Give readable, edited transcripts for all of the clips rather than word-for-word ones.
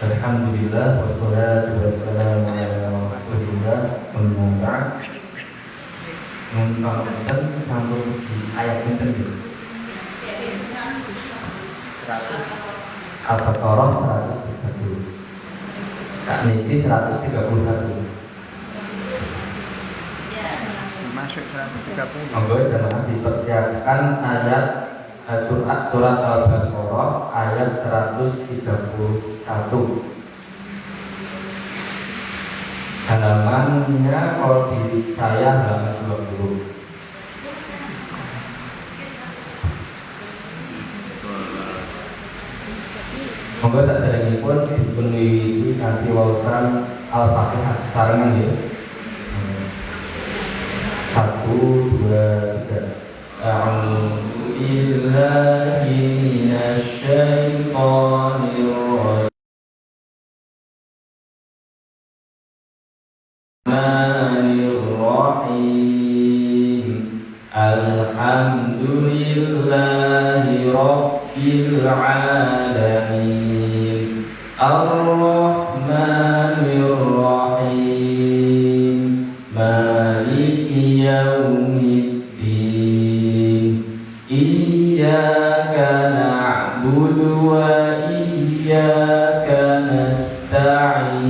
Alhamdulillah wassalatu wassalamu ala Rasulillah amma ba'd. Mungkin sambung di ayat ini tadi. Al-Baqarah 130. Saat ini 131. Masuk 130. Monggo jamaah dipersiapkan ayat surat Al-Baqarah ayat 131. Halamannya kalau di saya halaman 20. Monggo saderengipun dipunwiwiti kanthi waosan Al-Fatihah sarengan ya. 1, 2, 3. A'udzu billahi minasy syaithanir rajim. Alhamdulillahi rabbil alamin. Ar-Rahmanir Rahim. Maliki yaumiddin. Iyyaka na'budu wa iyyaka nasta'in.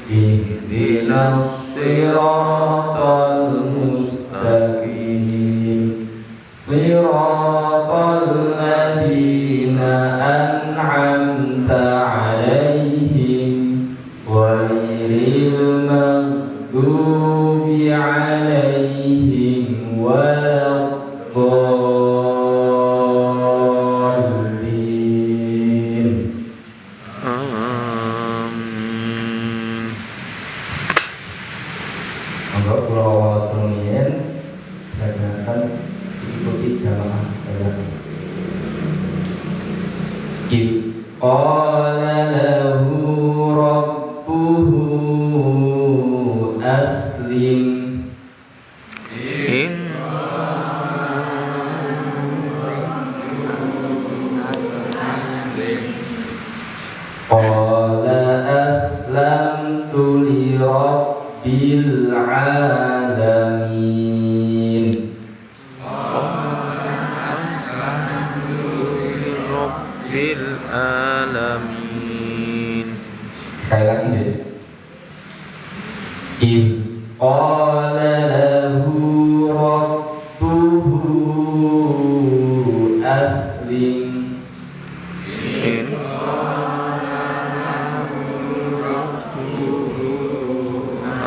Ihdinas siratal mustaqim. Siratal ladzina an'amta 'alaihim ghairil maghdubi 'alaihim waladdallin. Amin. Monggo kula waosaken dilaksanakan diikuti jamaah sekalian. Qala lahu rabbuhu aslim. Qala aslamtu li rabbil alamin. Rabbil alamin. Sekali lagi deh. Qala lahu rabbuhu aslim.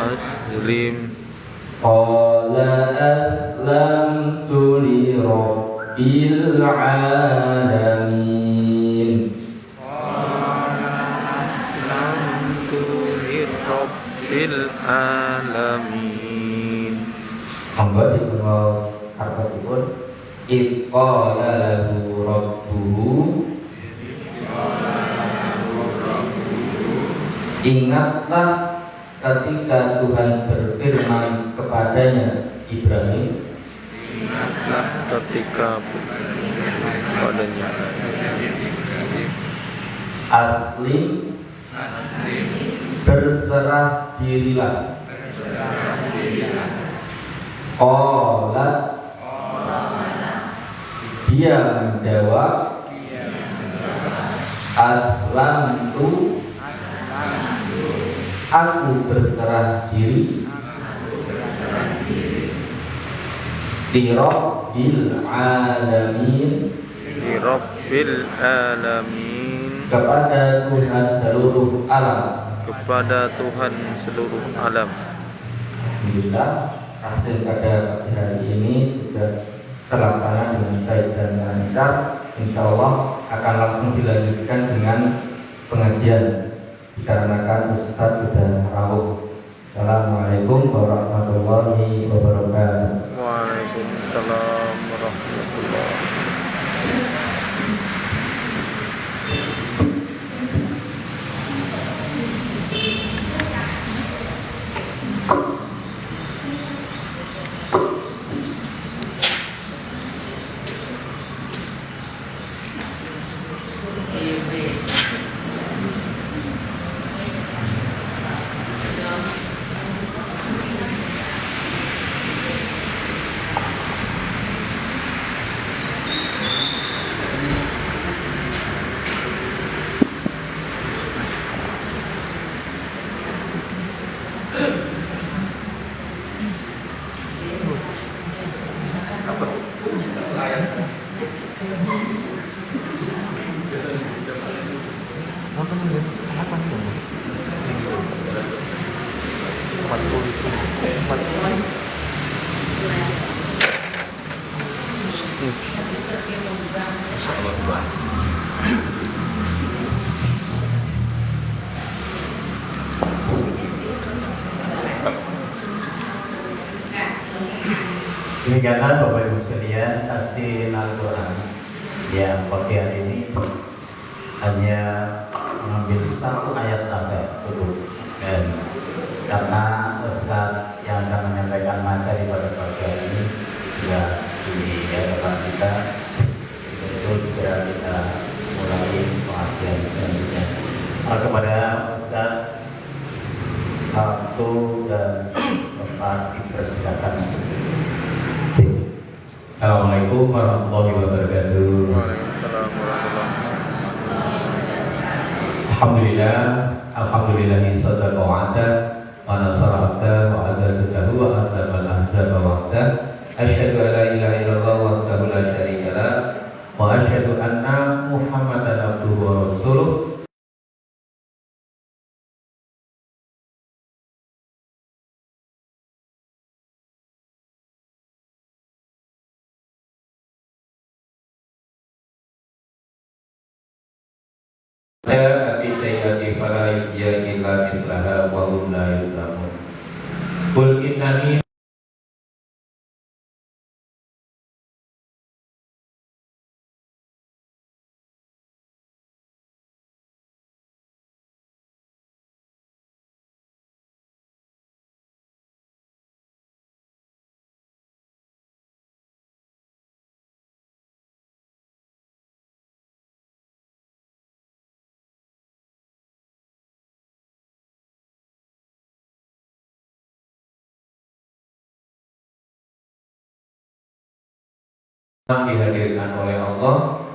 Aslim. Qala aslamtu li rabbil alamin. Rabbil alamin. Monggo dipunwaos hartosipun. Qala lahu rabbuhu. Ingatlah ketika Tuhan berfirman kepadanya Ibrahim. Ingatlah ketika padanya Aslim, berserah dirilah. Qala, dia menjawab, aslamtu, aku berserah diri li rabbil alamin, li rabbil alamin, kepada Tuhan seluruh alam. kepada Tuhan seluruh alam. Alhamdulillah, hasil pada pagi hari ini sudah terlaksana dengan baik dan lancar. Insya Allah akan langsung dilanjutkan dengan pengajian dikarenakan Ustaz sudah rawuh. Assalamualaikum warahmatullahi wabarakatuh. Waalaikumsalam warahmatullahi Demikianlah Bapak Ibu sekalian tafsir Al-Quran yang pagi hari ini hanya mengambil satu ayat saja cukup, dan karena Ustaz yang akan menyampaikan materi pada pagi hari ini sudah di depan kita, itu segera kita mulai pengajian selanjutnya. Kepada Ustaz, waktu dan tempat dipersilakan. Assalamualaikum warahmatullahi wabarakatuh. Waalaikumsalam warahmatullahi Alhamdulillah, alhamdulillahi sadaqa wa'ada wa nasara abda wa azadahu wa azaba al-ahzaba wa'ada. Asyhadu an la ilaha illallah wahdahu la syarika lah wa asyhadu anna Muhammadan abduhu wa rasuluh. Tapi saya para ya kita islaha wa hum la yuzlamun. Qul innani dihadirkan oleh Allah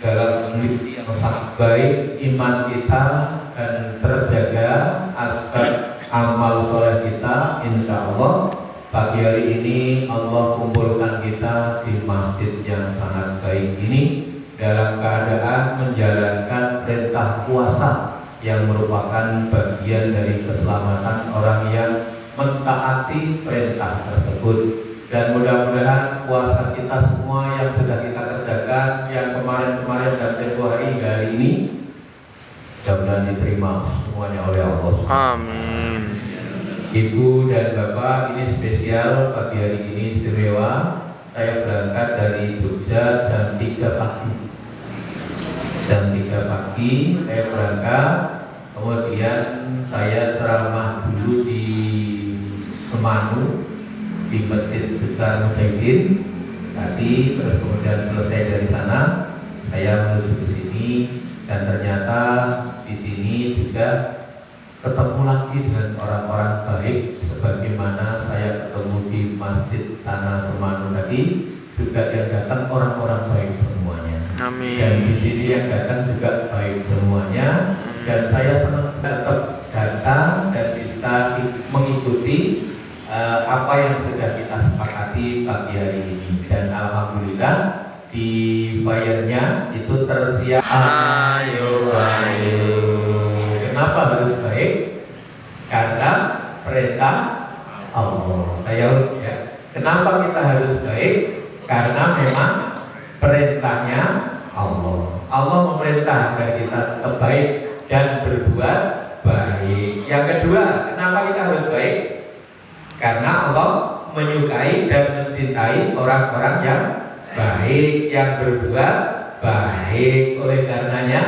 dalam kondisi yang sangat baik, iman kita dan terjaga aspek amal soleh kita. Insya Allah pagi hari ini Allah kumpulkan kita di masjid yang sangat baik ini dalam keadaan menjalankan perintah puasa yang merupakan bagian dari keselamatan orang yang mentaati perintah tersebut. Dan mudah-mudahan puasa kita semua yang sudah kita kerjakan, yang kemarin-kemarin dan tempoh hari hingga hari ini, mudah-mudahan diterima semuanya oleh Allah. Amin. Ibu dan Bapak, ini spesial pagi hari ini istimewa. Saya berangkat dari Jogja jam 3 pagi. Jam 3 pagi saya berangkat, kemudian saya ceramah dulu di Semanu, di Masjid Besar Mujahidin tadi, terus kemudian selesai dari sana saya menuju ke sini, dan ternyata di sini juga ketemu lagi dengan orang-orang baik sebagaimana saya ketemu di Masjid sana Semanu tadi, juga yang datang orang-orang baik semuanya. Amin. Dan di sini yang datang juga baik semuanya, dan saya senang tetap datang dan bisa mengikuti apa yang sudah kita sepakati pagi hari ini. Dan alhamdulillah dibayarnya itu tersiap. Ayo, ayo. Kenapa harus baik? Karena perintah Allah. Saya ulang ya. Kenapa kita harus baik? Karena memang perintahnya Allah. Allah memerintah agar kita tetap baik dan berbuat baik. Yang kedua, kenapa kita harus baik? Karena Allah menyukai dan mencintai orang-orang yang baik, yang berbuat baik. Oleh karenanya,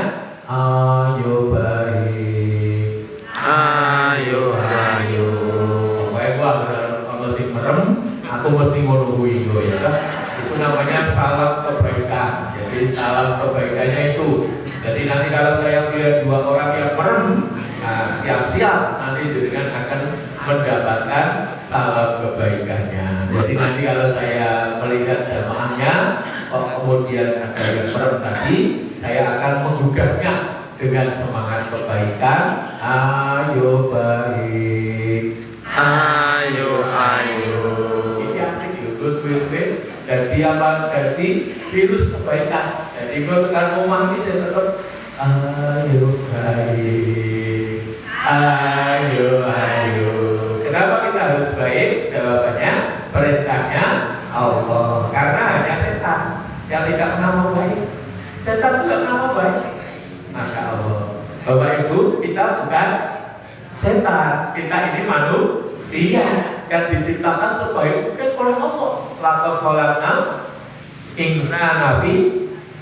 ayo baik, Ayo, ayo. pokoknya gua kalau si merem, aku mesti menunggu itu ya kan? Itu namanya salam kebaikan. Jadi salam kebaikannya itu. Jadi nanti kalau saya melihat dua orang yang merem, nah, siap-siap nanti dengan akan mendapatkan salam kebaikannya. Jadi nanti kalau saya melihat jamaahnya, kemudian ada yang merem tadi, saya akan menggugahnya dengan semangat kebaikan. Ayo baik, Ayo, ayo. ini asik ya, terus Jadi apa? Jadi virus kebaikan. Jadi gue tekan rumah ini saya tetap ayo baik, ayo. Kenapa kita harus baik? Jawabannya perintahnya Allah. Karena hanya setan yang tidak pernah mau baik. Setan tidak pernah mau baik. Masya Allah. Bapak Ibu, kita bukan setan. Kita ini manusia yang diciptakan sebaik mungkin oleh Allah. Laqad khalaqnal insana fi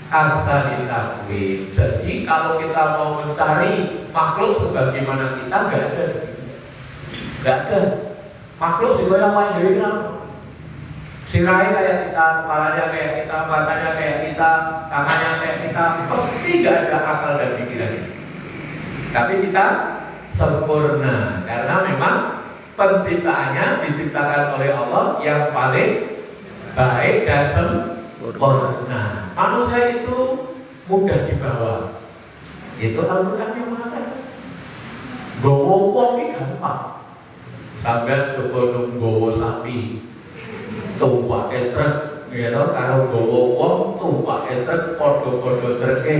ahsani taqwim. Jadi kalau kita mau mencari makhluk sebagaimana kita, nggak ada makhluk sih yang main dari sirahnya kayak kita, kepalanya kayak kita, matanya kayak kita, tangannya kayak kita, pasti nggak ada akal dan pikiran ini. Tapi kita sempurna karena memang penciptaannya diciptakan oleh Allah yang paling baik dan sempurna. Manusia itu mudah dibawa. Itu Al-Quran yang mengatakan. Gowo wong iki gampang. Sampai coba nunggowo sapi, tumpake truk, ya toh, karo gowo wong tumpake truk padha-padha treke.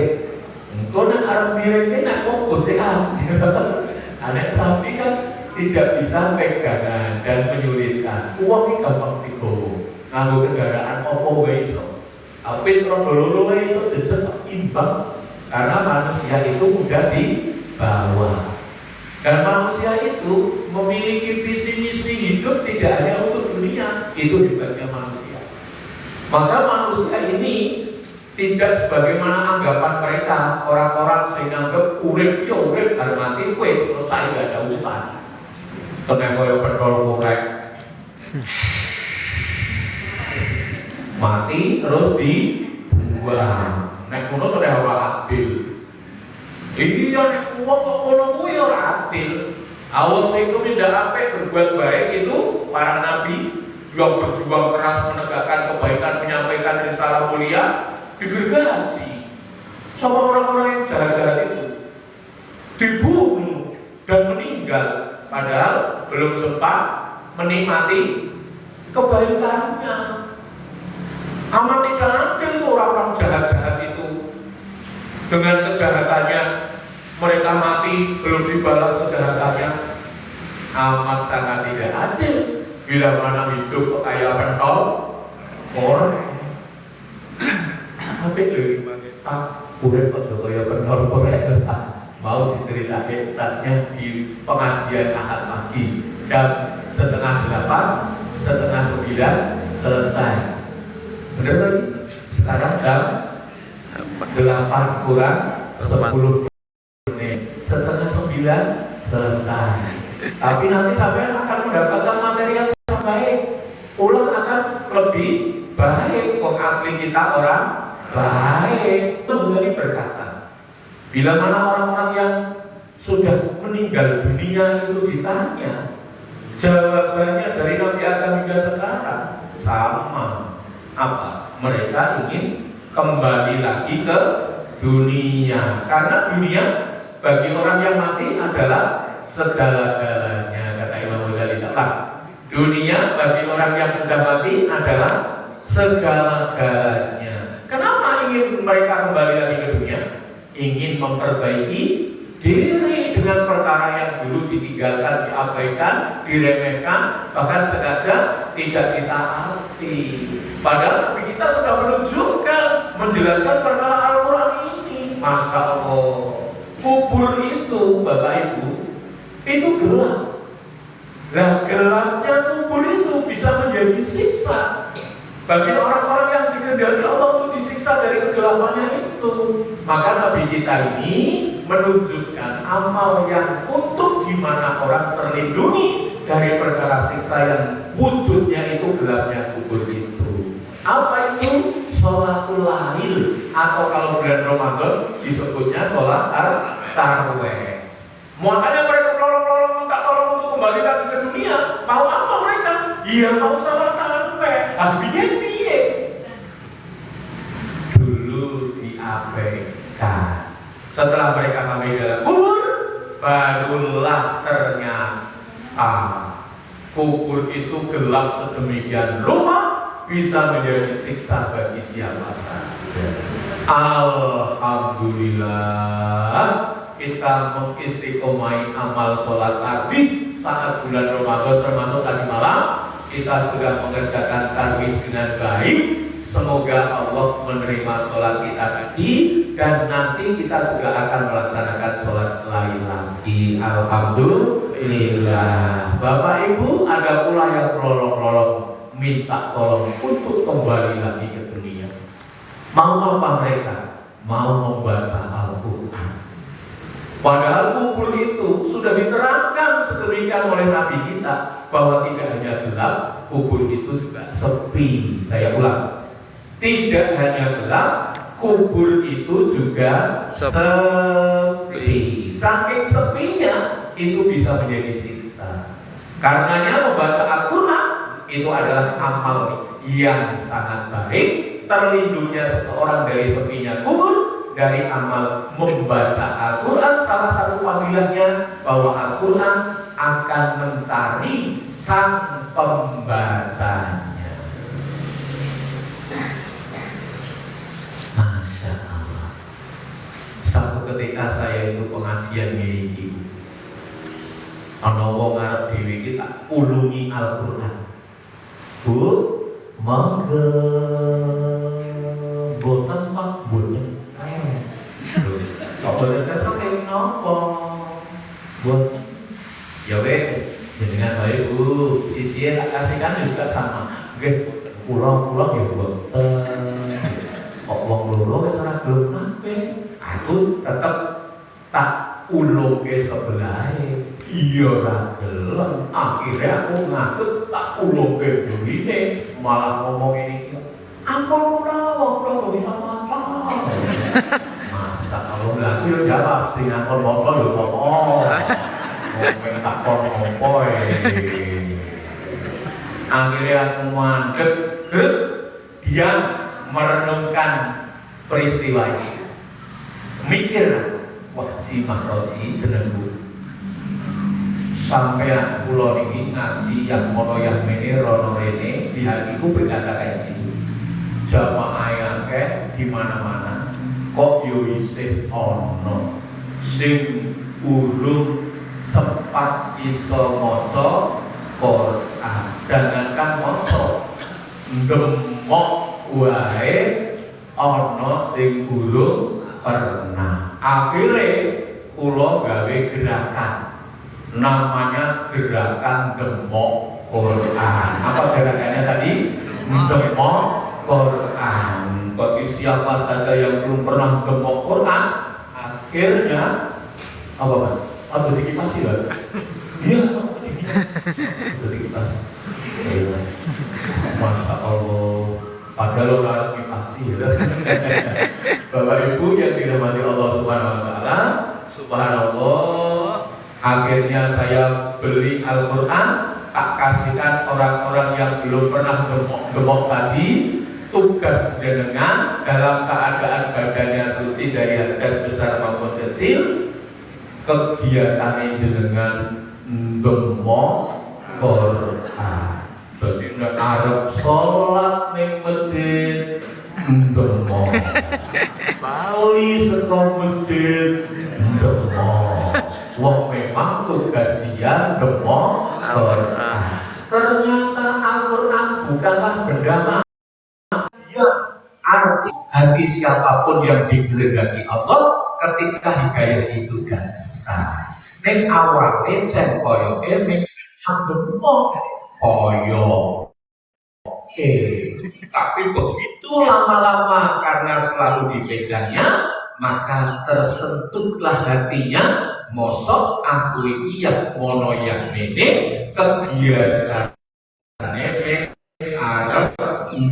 Engko nek arep mirenge nek wong gocekan. Anak sapi kan tidak bisa pegangan dan menyulitkan. Uang ini gampang digowo. Nganggo kendaraan opo wae iso. Tapi rondo-rondo wae iso dijek imbang karena manusia itu mudah dibawa. Dan manusia itu memiliki visi misi hidup tidak hanya untuk dunia, itu hebatnya manusia. Maka manusia ini tidak sebagaimana anggapan mereka orang-orang yang nganggep urip ya urip bar mati wis selesai gak ada urusan. Tenan koyo pentol korek. Mati terus dibuang. Nek ngono to ora adil. Iya nek wong kok ngono kuwi ora adil. Awon sing tumindak apik berbuat baik itu para nabi yang berjuang keras menegakkan kebaikan, menyampaikan risalah mulia digergaji. Sama orang-orang yang jahat-jahat itu dibunuh dan meninggal padahal belum sempat menikmati kebaikannya. Amat tidak adil tuh orang-orang jahat-jahat itu. Dengan kejahatannya mereka mati belum dibalas kejahatannya. Amat sangat tidak adil. Bila mana hidup kayak pentol korek. Tapi urip aja kaya pentol korek. Mau diceritakan startnya di pengajian Ahad pagi jam 7:30, 8:30 selesai. Bener lagi? Sekarang jam 8 kurang 10 menit, 8:30 selesai. Tapi nanti sampai akan mendapatkan materi yang sangat baik. Ulang akan lebih baik. Kok asli kita orang baik. Itu Ghazali berkata, bila mana orang-orang yang sudah meninggal dunia itu ditanya, jawabannya dari Nabi Adam hingga sekarang sama. Apa? Mereka ingin kembali lagi ke dunia. Karena dunia bagi orang yang mati adalah segala-galanya, kata Imam Ghazali. Dunia bagi orang yang sudah mati adalah segala-galanya. Kenapa ingin mereka kembali lagi ke dunia? Ingin memperbaiki diri dengan perkara yang dulu ditinggalkan, diabaikan, diremehkan, bahkan sengaja tidak ditaati. Padahal Nabi kita sudah menunjukkan, menjelaskan perkara Al-Quran ini. Masya Allah, kubur itu Bapak Ibu, itu gelap. Nah, gelapnya kubur itu bisa menjadi siksa bagi orang-orang yang dikehendaki Allah untuk disiksa dari kegelapannya itu. Maka Nabi kita ini menunjukkan amal yang untuk dimana orang terlindungi dari perkara siksa yang wujudnya itu gelapnya kubur itu. Apa itu? Sholatul lail, atau kalau bulan Ramadan disebutnya sholat tarawih. Makanya mereka tolong minta tolong untuk kembali lagi ke dunia. Mau apa mereka? Iya mau sholat tarawih. Biye dulu diabaikan. Setelah mereka sampai dalam kubur, barulah ternyata kubur itu gelap sedemikian rupa bisa menjadi siksa bagi siapa saja. Alhamdulillah kita mengistiqomai amal sholat tarawih saat bulan Ramadan termasuk tadi malam kita sudah mengerjakan tarawih dengan baik. Semoga Allah menerima sholat kita tadi dan nanti kita juga akan melaksanakan sholat lain lagi. Alhamdulillah. Bapak Ibu, ada pula yang melolong-lolong minta tolong untuk kembali lagi ke dunia. Mau apa mereka? Mau membaca Al-Quran. Padahal kubur itu sudah diterangkan sedemikian oleh Nabi kita bahwa tidak hanya gelap, kubur itu juga sepi. Saya ulang, tidak hanya gelap, kubur itu juga sepi. Saking sepinya itu bisa menjadi siksa. Karenanya membaca Al-Quran itu adalah amal yang sangat baik. Terlindungnya seseorang dari sepinya kubur dari amal membaca Al-Quran. Salah satu fadilahnya bahwa Al-Quran akan mencari sang pembacanya. Masya Allah. Satu ketika saya itu pengajian miliki ana wong arep dhewe iki tak ulungi Al-Quran. Bu, monggo boten Pak, boten. Kok boten kesel napa? Boten. Ya wes, jenengan bae Bu, sisihe tak kasihkan juga sama. Nggih, pulang ya boten. Kok wong loro wis ora gelem kabeh. Aku tetep tak ulungke sebelahe. Iya ora gelem. Akhirnya aku ngadeg tak ulungke burine, malah ngomong ini. Ampun kula wong bisa maca. Masa kalau aku yo jawab sing ngakon maca yo sapa? Wong takon opo Akhirnya aku mandek, dia merenungkan peristiwa ini. Mikir, wah si Mahroji jenengku. Sampai pulau ini ngaji yang mono yang mene rono rene di hatiku berkata kayak gitu. Jamaah yang di mana-mana kok yo isih ono sing urung sempat iso maca Quran. Jangankan maca, ndemok wae ono sing urung pernah. Akhirnya kula gawe gerakan namanya gerakan demok Quran. Apa gerakannya tadi? Demok Quran. Bagi siapa saja yang belum pernah demok Quran, akhirnya apa Mas? Atau dikipasi lah? Iya, jadi dikipasi. Masya Allah. Padahal orang dikipasi ya. Bapak Ibu yang dirahmati Allah Subhanahu Wa Taala, Subhanallah. Akhirnya saya beli Al-Quran, tak kasihkan orang-orang yang belum pernah gemuk tadi. Tugas jenengan dalam keadaan badannya suci dari hadas besar maupun kecil, kegiatan jenengan gemuk Quran. Jadi nek arep sholat ning masjid gemuk, bali saka masjid gemuk. Wong memang tugas dia demok Quran. Ternyata Al-Quran bukanlah benda mati. Dia arti hati siapapun yang dikehendaki Allah ketika hidayah itu datang. Ning awalnya jen koyoke ning demok koyo. Tapi begitu lama-lama karena selalu dipegangnya, maka tersentuhlah hatinya. Mosok aku iki yang mono yang mene kegiatan Arab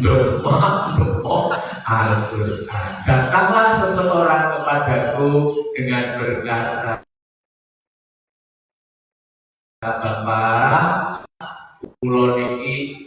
demok Al-Quran. Datanglah seseorang kepadaku dengan berkata, Bapak, kula niki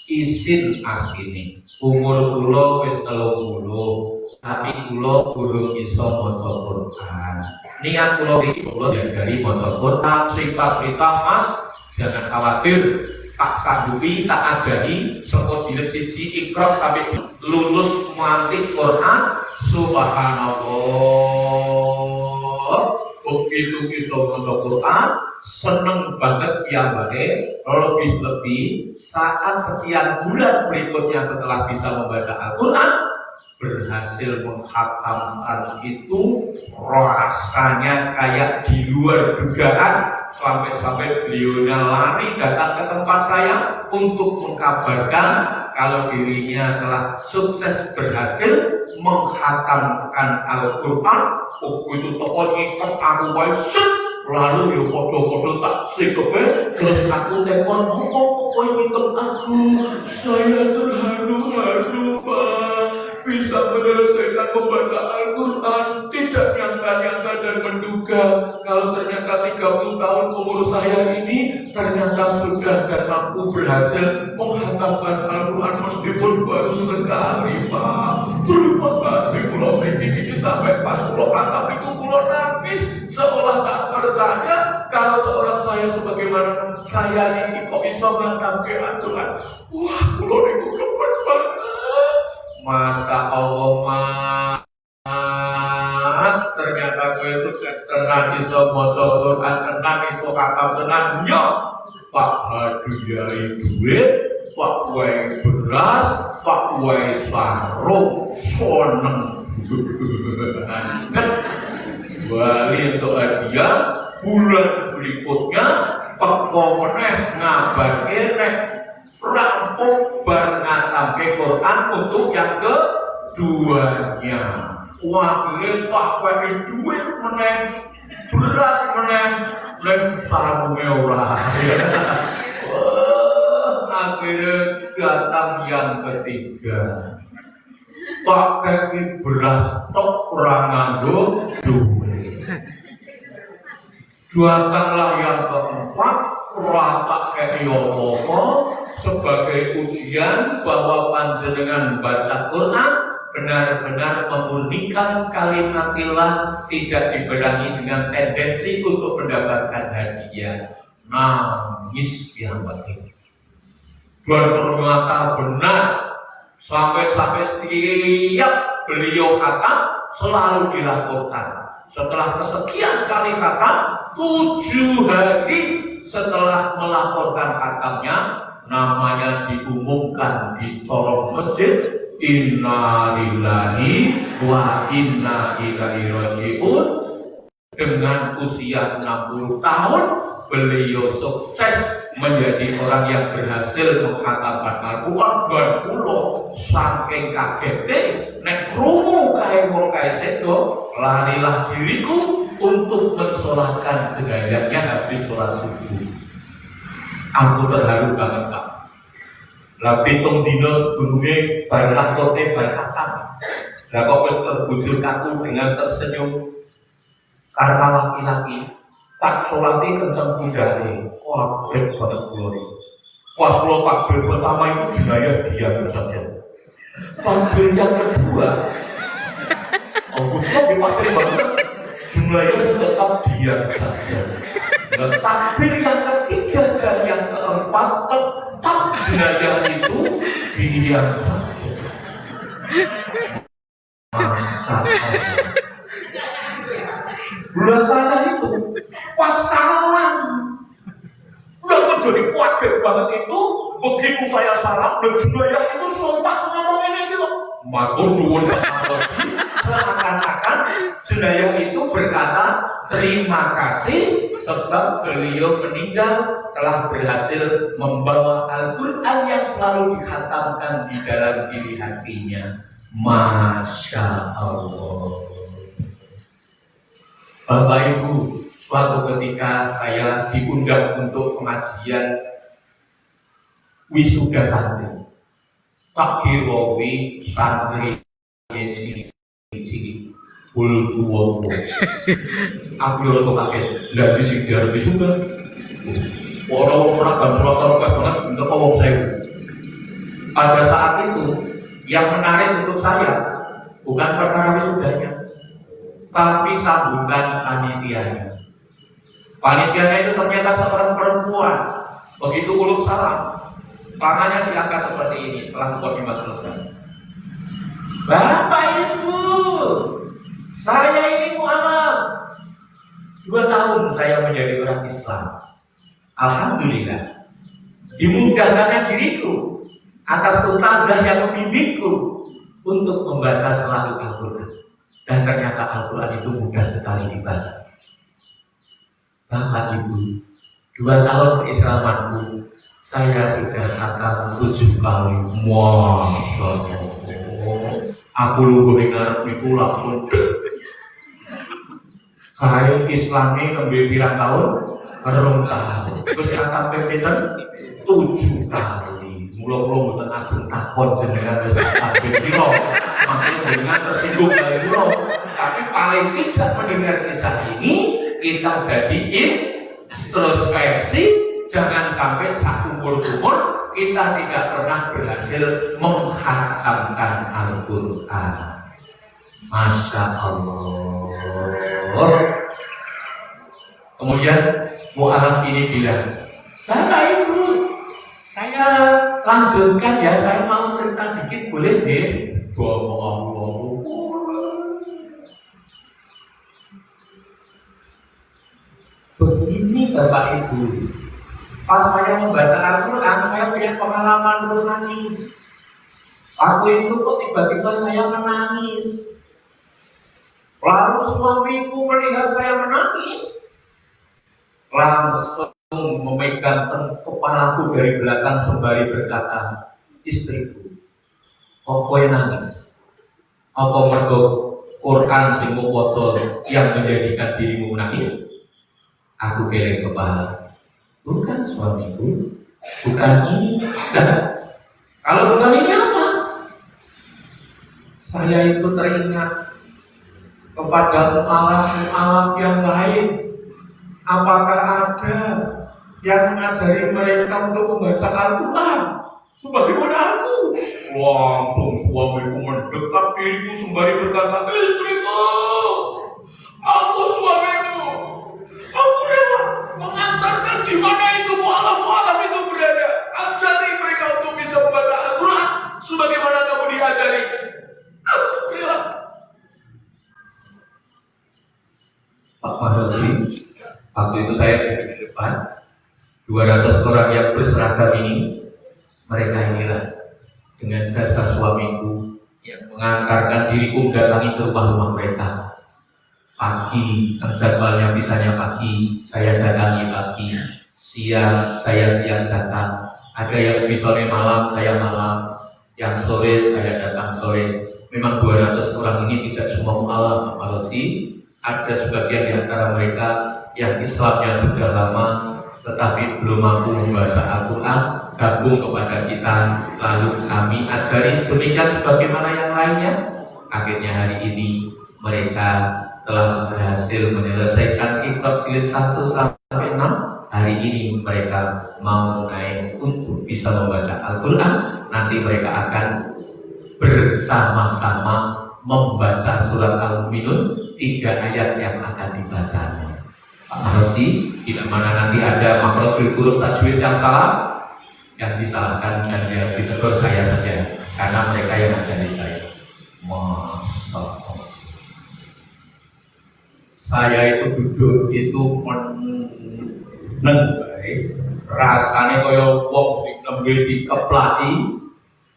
isin asline. Umur kula wis 30, tapi kula durung iso maca Quran. Niat kula iki kula diajari maca Quran, sing pas Mas, jangan khawatir. tak sanggupi, tak ajari saka jilid 1 Iqra sampai lulus mantik Quran. Subhanallah, begitu bisa maca Quran seneng banget piyambake, lebih-lebih saat sekian bulan berikutnya setelah bisa membaca Al-Quran berhasil menghatamkan itu, rasanya kayak di luar dugaan. Sampai beliaunya lari datang ke tempat saya untuk mengkabarkan kalau dirinya telah sukses berhasil menghatamkan Al-Quran. Begitu toko ngikat aku wajib, lalu yo foto-foto tak sikepe, terus aku telepon, kok ngikat aku, saya terharu-haru Pak, bisa menyelesaikan membaca Al-Quran. Tidak nyangka-nyangka dan menduga kalau ternyata 30 tahun umur saya ini ternyata sudah dan mampu berhasil menghatamkan Al-Quran meskipun baru sekali Pak. Terima kasih kula ini sampai pas kula khatam itu kula nangis seolah tak percaya kalau seorang saya sebagaimana saya ini kok bisa menghatamkan Al-Quran. Wah, kula niku kepet banget. Masa Allah Mas, ternyata gue sukses tenan iso maca Quran tenan iso khatam tenan nyok. Pak hadiah duit, Pak wae beras, Pak wae sarung, seneng. Bali untuk hadiah bulan berikutnya teko meneh ngabarke nek rampung bar ngatamke Quran untuk yang keduanya. Wah, ini Pak wae duit meneh, beras meneh, nek sarunge ora. Akhirnya datang yang ketiga. Pakai beras tok ora nganggo duit. Datanglah yang keempat, ora pakai apa-apa sebagai ujian bahwa panjenengan baca Quran benar-benar memurnikan kalimatillah, tidak dibarengi dengan tendensi untuk mendapatkan hadiah. Nangis piyambake. Dan ternyata benar, sampai setiap beliau khatam selalu dilakukan. Setelah kesekian kali khatam, 7 hari setelah melaporkan khatamnya, namanya diumumkan di corong masjid, inna lillahi wa inna ilaihi raji'un. Dengan usia 60 tahun, beliau sukses menjadi orang yang berhasil menghatamkan Al-Quran. Dan kula saking kagete nek krungu kae wong kae sedo, larilah diriku untuk mensolatkan jenazahnya habis sholat subuh. Aku terharu banget Pak. Lah pitung dina sedurunge bar khatam bar khatam. Lah kok wis terbujur kaku dengan tersenyum karena laki-laki. Tak sholatnya kencang budane, wah keren banget kula ini. Pas kula takbir pertama itu jenayah diam saja. Takbir yang kedua, aku kok dipakai banget, jenayah tetap diam saja. Dan takbir yang ketiga dan yang keempat tetap jenayah itu diam saja. Masa Bula saya itu pas salam udah menjadi kaget banget itu. Begitu saya salam dan jenayah itu sontak ngomong ini gitu, matur nuwun seakan-akan jenayah itu berkata terima kasih sebab beliau meninggal telah berhasil membawa Al-Quran yang selalu dikhatamkan di dalam diri hatinya. Masya Allah. Bapak Ibu, suatu ketika saya diundang untuk pengajian wisuda santri. Tak kirawi santri cilik ultuwowo. Aku yo kaget, lha di sing diarep wisuda. Ora seragam banget untuk wong sewu. Pada saat itu yang menarik untuk saya bukan perkara wisudanya, tapi sambungan panitianya. Panitianya itu ternyata seorang perempuan Begitu uluk salam, tangannya diangkat seperti ini setelah mukadimah selesai. Bapak Ibu, saya ini mualaf. 2 tahun saya menjadi orang Islam. Alhamdulillah, dimudahkannya diriku atas ustadzah yang membimbingku untuk membaca selalu Al-Quran. Dan ternyata Al-Quran itu mudah sekali dibaca. Bapak Ibu, 2 tahun keislamanku, saya sudah kata 7 kali. Masya Allah. Aku lugu dengar itu langsung kayu Islami nembe pirang tahun, 2 tahun. Terus kata pemitan 7 kali. Mula-mula bukan ajeng takon jenengan wis kabeh piro. Makanya jenengan tersinggung kali kula. Tapi paling tidak mendengar kisah ini kita jadi introspeksi, jangan sampai seumur-umur kita tidak pernah berhasil menghatamkan Al-Quran. Masya Allah. Kemudian mu'alaf ini bilang, Bapak Ibu, saya lanjutkan ya, saya mau cerita dikit boleh deh? Begini Bapak Ibu, pas saya membaca Al-Quran, saya punya pengalaman rohani. Waktu itu kok tiba-tiba saya menangis. Lalu suamiku melihat saya menangis, langsung memegang kepalaku dari belakang sembari berkata, istriku, apa yang nangis? Apa mergo Quran sing waca yang menjadikan dirimu menangis? Aku geleng kepala. Bukan suamiku, bukan ini. Kalau bukan ini apa? Saya itu teringat kepada mu'alaf yang lain. Apakah ada yang mengajari mereka untuk membaca Al-Quran sebagaimana aku? Langsung suamiku mendekat diriku sembari berkata, istriku, aku suamimu, aku rela mengantarkan di mana itu mu'alaf itu berada. Ajari mereka untuk bisa membaca Al-Quran sebagaimana kamu diajari. Aku rela. Pak Mahdoji, waktu itu saya di depan 200 orang yang berseragam ini. Mereka inilah dengan jasa suamiku yang mengantarkan diriku mendatangi ke rumah-rumah mereka. Pagi, jadwalnya misalnya pagi, saya datangi pagi. Siang, saya siang datang. Ada yang misalnya malam, saya malam. Yang sore, saya datang sore. Memang 200 orang ini tidak semua mu'alaf, Pak Mahdoji. Ada sebagian di antara mereka yang Islamnya sudah lama tetapi belum mampu membaca Al-Quran, gabung kepada kita, lalu kami ajari sedemikian sebagaimana yang lainnya. Akhirnya hari ini mereka telah berhasil menyelesaikan Iqra jilid 1 sampai 6. Hari ini mereka mau naik untuk bisa membaca Al-Quran. Nanti mereka akan bersama-sama membaca surat Al-Mu'minun, 3 ayat yang akan dibacanya. Pak Mahdoji, bila mana nanti ada makhrajul huruf tajwid yang salah, yang disalahkan dan yang ditegur saya saja, karena mereka yang mengajari saya. Masya Allah. Saya itu duduk itu menenggai, rasanya kaya wong sing nembe dikeplaki.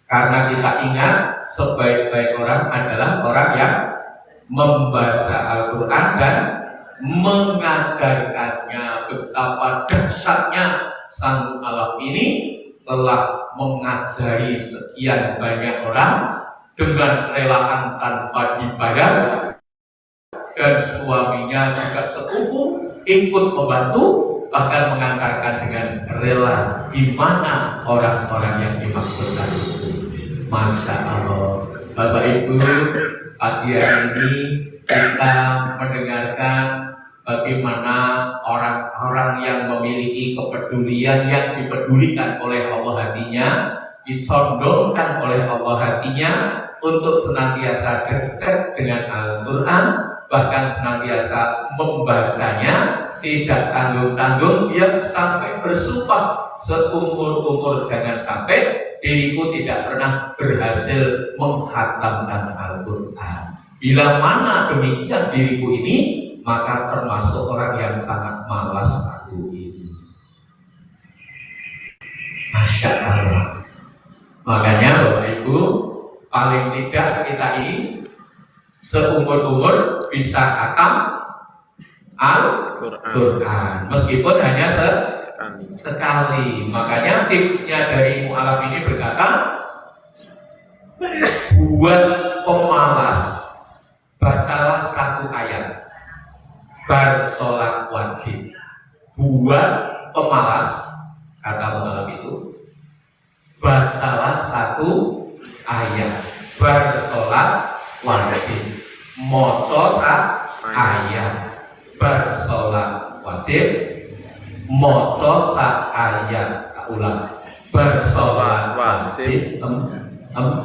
Karena kita ingat sebaik-baik orang adalah orang yang membaca Al-Quran dan mengajarkannya. Betapa dahsyatnya sang mu'alaf ini telah mengajari sekian banyak orang dengan relaan tanpa dibayar, dan suaminya juga sepupu ikut membantu, bahkan mengantarkan dengan rela di mana orang-orang yang dimaksudkan itu. Masya Allah. Bapak Ibu, pagi hari ini kita mendengarkan bagaimana orang-orang yang memiliki kepedulian, yang dipedulikan oleh Allah hatinya, dicondongkan oleh Allah hatinya untuk senantiasa dekat dengan Al-Quran. bahkan senantiasa membacanya, tidak tanggung-tanggung, dia sampai bersumpah seumur-umur jangan sampai diriku tidak pernah berhasil menghatamkan Al-Quran. Bila mana demikian diriku ini, maka termasuk orang yang sangat malas aku ini. Masya Allah. Makanya Bapak Ibu, paling tidak kita ini seumur-umur bisa khatam Al-Quran, meskipun hanya sekali. Makanya tipsnya dari mu'alaf ini berkata, buat pemalas, bacalah satu ayat bar sholat wajib. Buat pemalas, kata mu'alaf itu, bacalah satu ayat bar sholat wajib. Moco ayat bar sholat wajib, moco ayat. Ulang, bar sholat wajib,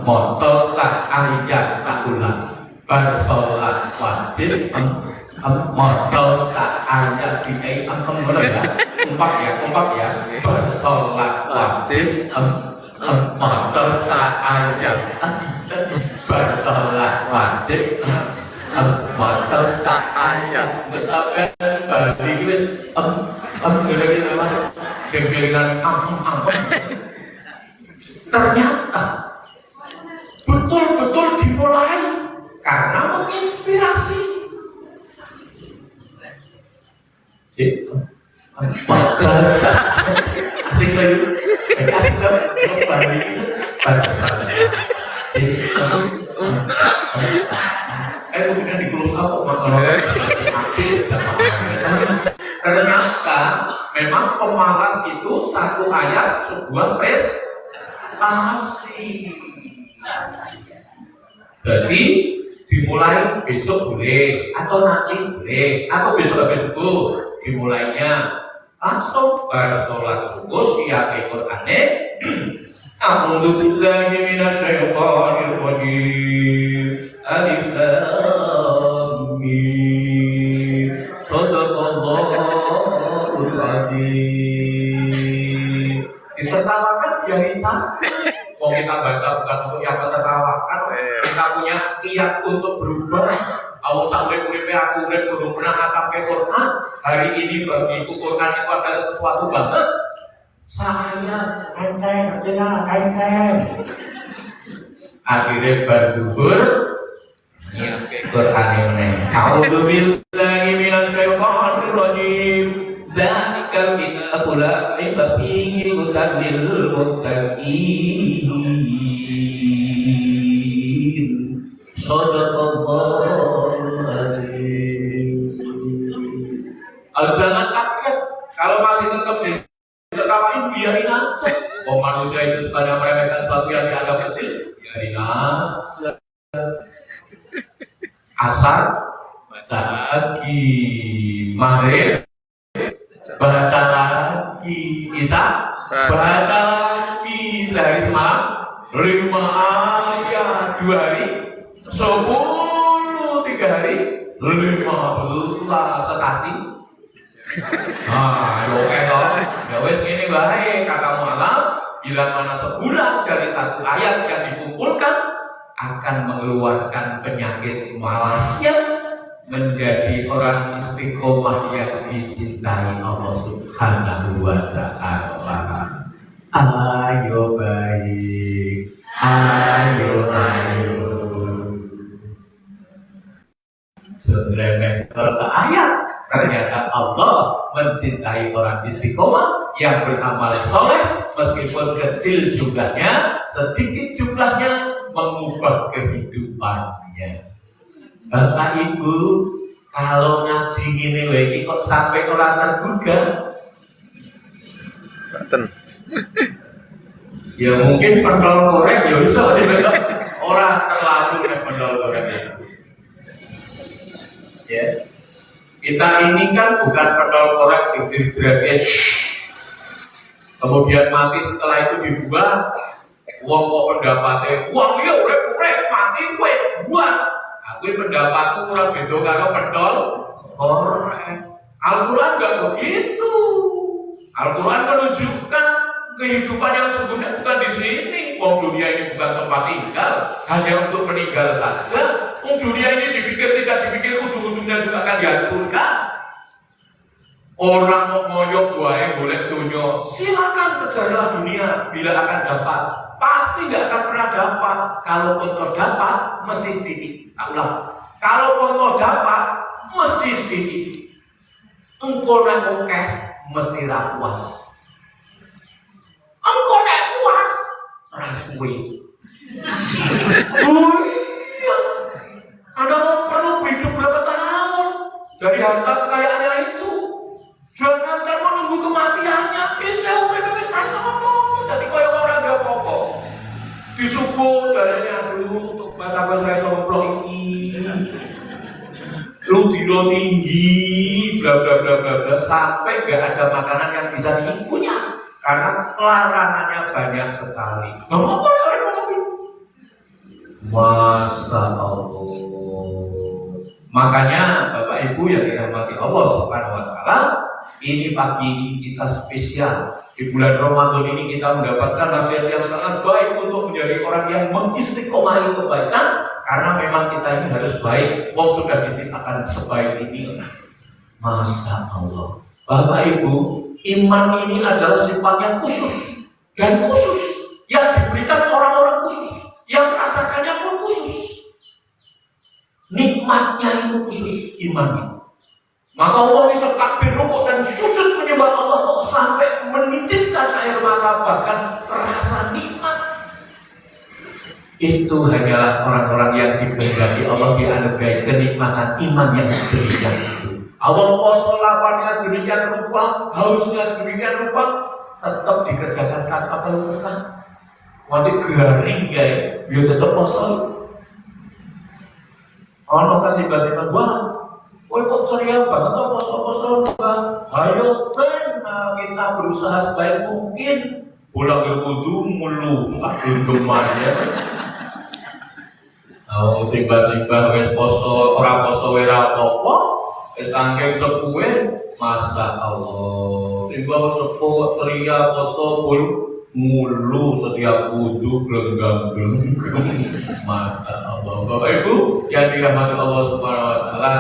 moco ayat. Ulang, bar sholat wajib, moco ayat. Kompak ya, bar sholat wajib, moco ayat. Bar sholat wajib, moco ayat. Ternyata betul-betul dimulai karena menginspirasi. Asik lagi, asik lagi. Kemudian di close up ternyata memang pemalas itu satu ayat sebuah prestasi. Jadi dimulai besok boleh, atau nanti boleh, atau besok itu dimulainya langsung bar sholat subuh siap Qur'ane. A'udzu billahi minasyaitonir rajim. Alif lam mim. Shadaqallahul adzim. Ditertawakan biarin saja. Mau kita baca bukan untuk yang menertawakan, kita punya niat untuk berubah. Awal sampai kuripe aku belum pernah ngatakan Quran. Hari ini bagiku Quran itu adalah sesuatu banget. Saya enteng, akhirnya berdubur nyampe Quran ini. A'udzu billahi minasyaitonir rajim. Dzalikal kitabul la raiba fihi hudan lil muttaqin. Shadaqallahul adzim. Jangan kaget kalau masih tetap diketawain, biarin aja. Oh, manusia itu sekadar meremehkan sesuatu yang dianggap kecil, biarin aja. Asar baca lagi, maghrib baca lagi, isya baca lagi, sehari semalam 5 ayat, 2 hari 10, 3 hari 15 sesasi. Oke toh, ya wes gini baik kata mu'alaf, bila mana sebulan dari satu ayat yang dikumpulkan akan mengeluarkan penyakit malasnya, menjadi orang istiqomah yang dicintai Allah Subhanahu wa ta'ala. Ayo baik, ayo. Seremeh ayat. Ternyata Allah mencintai orang istiqomah yang beramal soleh, meskipun kecil jumlahnya, sedikit jumlahnya, mengubah kehidupannya. Bapak Ibu, kalau ngaji gini lagi kok sampai orang tergugah? Ya mungkin pendol korek ya bisa orang terlalu pendol korek. Ya. Kita ini kan bukan pendol korek sing direfresh. Kemudian mati setelah itu dibuang. Wong kok pendapatnya, wong ya urip mati wis buang. Kuwi pendapatku ora beda karo pedol korek. Al-Quran enggak begitu. Al-Quran menunjukkan kehidupan yang sesungguhnya bukan di sini. Wong dunia ini bukan tempat tinggal, hanya untuk meninggal saja. Wong dunia ini dipikir tidak dipikir, ujung-ujungnya juga akan dihancurkan. Orang mau ngoyok wae boleh dunia, silakan kejarlah dunia bila akan dapat. Pasti tidak akan pernah dapat. Kalaupun toh dapat, mesti sedikit. Ulang. Kalaupun toh dapat, mesti sedikit. Engkau nek akeh mesti ra puas. Engkau nek puas ra suwe. Anda mau perlu hidup berapa tahun dari harta kekayaannya itu? Jangan kan menunggu kematiannya. Bisa urip wis ra apa-apa. Dadi koyo ora ada apa-apa. Disubuh jarene aduh untuk batako saya somplok iki. Lu tiro tinggi, bla bla bla bla bla, sampai gak ada makanan yang bisa diikunya karena larangannya banyak sekali. Gak apa-apa ya, Masya Allah. Makanya Bapak Ibu yang dirahmati Allah Subhanahu Wa Taala, ini pagi ini kita spesial. Di bulan Ramadan ini kita mendapatkan nasihat yang sangat baik untuk menjadi orang yang mengistiqomahi kebaikan. Karena memang kita ini harus baik. Wong sudah diciptakan sebaik ini. Masya Allah. Bapak Ibu, iman ini adalah sifatnya khusus dan khusus yang diberikan orang-orang khusus, yang merasakannya pun khusus. Nikmatnya itu khusus imannya. Maka Allah bisa takbir rukuk dan sujud menyembah Allah kok sampai menitiskan air mata, bahkan terasa nikmat. Itu hanyalah orang-orang yang dikehendaki Allah dianugerahi kenikmatan iman yang sedemikian itu. Allah poso laparnya sedemikian rupa, hausnya sedemikian rupa, tetap dikerjakan tanpa keluh kesah. Nanti garing guys, dia tetap poso. Allah kan tiba-tiba, wah, kok ceria banget kok poso-poso, ayo kita berusaha sebaik mungkin. Pulang ke wudu mulu, sakit gemarnya. Simbah-simbah wis poso, ora poso ora apa-apa, wis saking sepuhe, Masya Allah. Simbah sepuh kok ceria poso mulu setiap wudu gelenggang-gelenggang. Masya Allah. Bapak Ibu yang dirahmati Allah Subhanahu Wa Taala,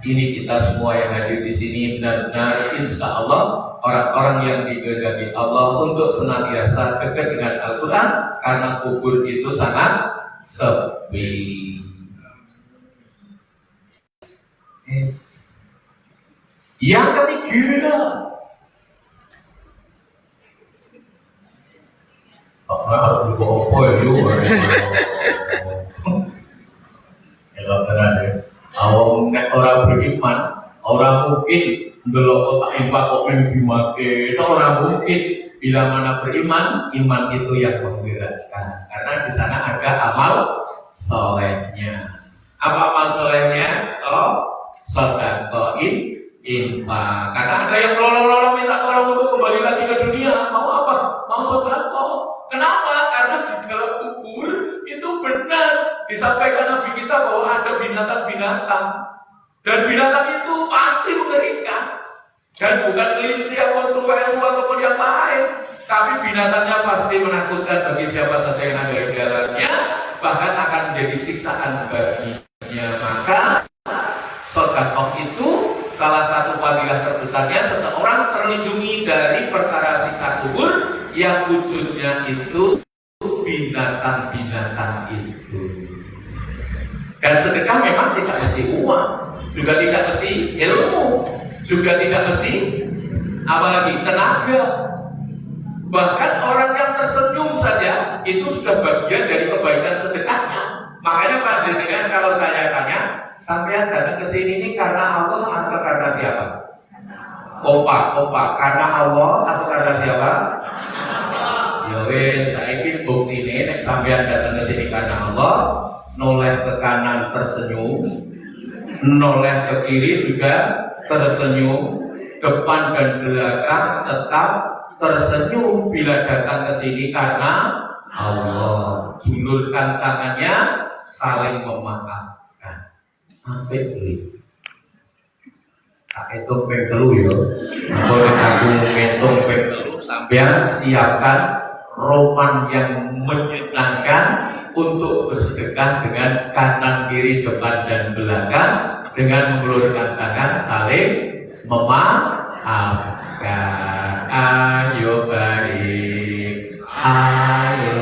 ini kita semua yang hadir di sini benar-benar insya Allah orang-orang yang dikehendaki Allah untuk senantiasa dekat dengan Al-Quran, karena kubur itu sangat sepi. Yes. Yang ketiga, harus apa ya? Awam nek orang beriman, orang mungkin belok otak impak kok membimakin, orang mungkin. Bila mana beriman, iman itu yang menggerakkan. Karena di sana ada amal solehnya. Apa amal solehnya? Sedekahin infak. Karena ada yang lolong-lolong minta tolong untuk kembali lagi ke dunia. Mau apa? Mau sedekah. Kenapa? Karena di dalam kubur itu benar disampaikan Nabi kita bahwa ada binatang-binatang. Dan binatang itu pasti mengerikan. Dan bukan kelinci atau tuwelu ataupun yang lain, tapi binatangnya pasti menakutkan bagi siapa saja yang ada di dalamnya, bahkan akan menjadi siksaan baginya. Maka sedekah itu salah satu fadilah terbesarnya, seseorang terlindungi dari perkara siksa kubur yang wujudnya itu binatang-binatang itu. Dan sedekah memang tidak mesti uang, juga tidak mesti ilmu, juga tidak mesti apalagi tenaga. Bahkan orang yang tersenyum saja itu sudah bagian dari kebaikan sedekahnya. Makanya panjenengan kalau saya tanya, sampean datang ke sini ini karena Allah atau karena siapa? Kompak, karena Allah atau karena siapa? Ya wes, saiki buktine nek sampean datang ke sini karena Allah, noleh ke kanan tersenyum, noleh ke kiri juga tersenyum, depan dan belakang tetap tersenyum. Bila datang ke sini karena Allah, julurkan tangannya, saling memaafkan. Apik kuwi. Tak hitung ping 3 ya. Kalau aku ngitung ping 3 sampean siapkan roman yang menyenangkan untuk bersedekah dengan kanan kiri depan dan belakang dengan mengulurkan tangan saling memaafkan. Ayo baik, ayo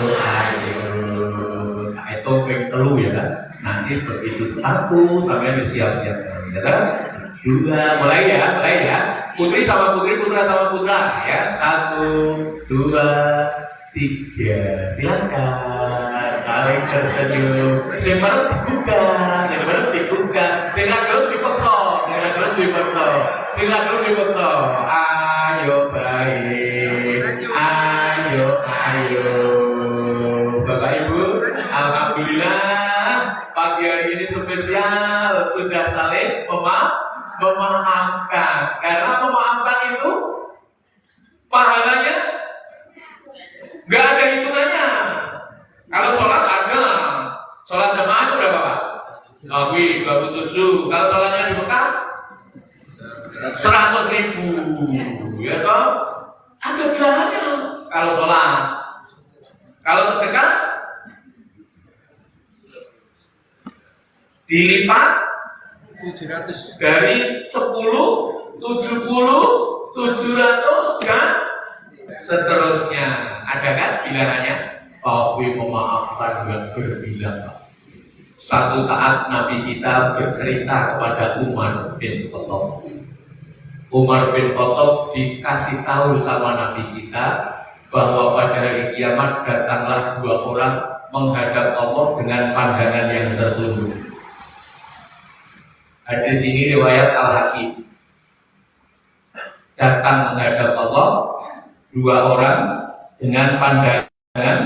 nah, itu ping 3 ya. Nanti begitu 1 sampai siap-siap ya kan? 2 mulai ya. Putri sama putri, putra sama putra ya. 1, 2, 3. Silakan saling tersenyum. Sing bareng dibuka, sing ragel dipaksa. Ayo baik, ayo. Bapak Ibu, alhamdulillah pagi hari ini spesial sudah saling memaafkan. Karena memaafkan itu pahalanya nggak ada hitungannya. Kalau sholat ada, sholat jamaah itu berapa Pak? 27. Kalau sholatnya di Mekah 100.000, ya toh? Ada bilangannya. Kalau sholat, kalau sedekah dilipat 700 dari 10, 70, 700 dan seterusnya. Ada kan bilangannya? Tapi memaafkan dengan berbilang. Satu saat Nabi kita bercerita kepada Umar bin Khattab. Umar bin Khattab dikasih tahu sama Nabi kita bahwa pada hari kiamat datanglah 2 orang menghadap Allah dengan pandangan yang tertunduk. Hadis ini riwayat Al-Hakim. Datang menghadap Allah 2 orang dengan pandangan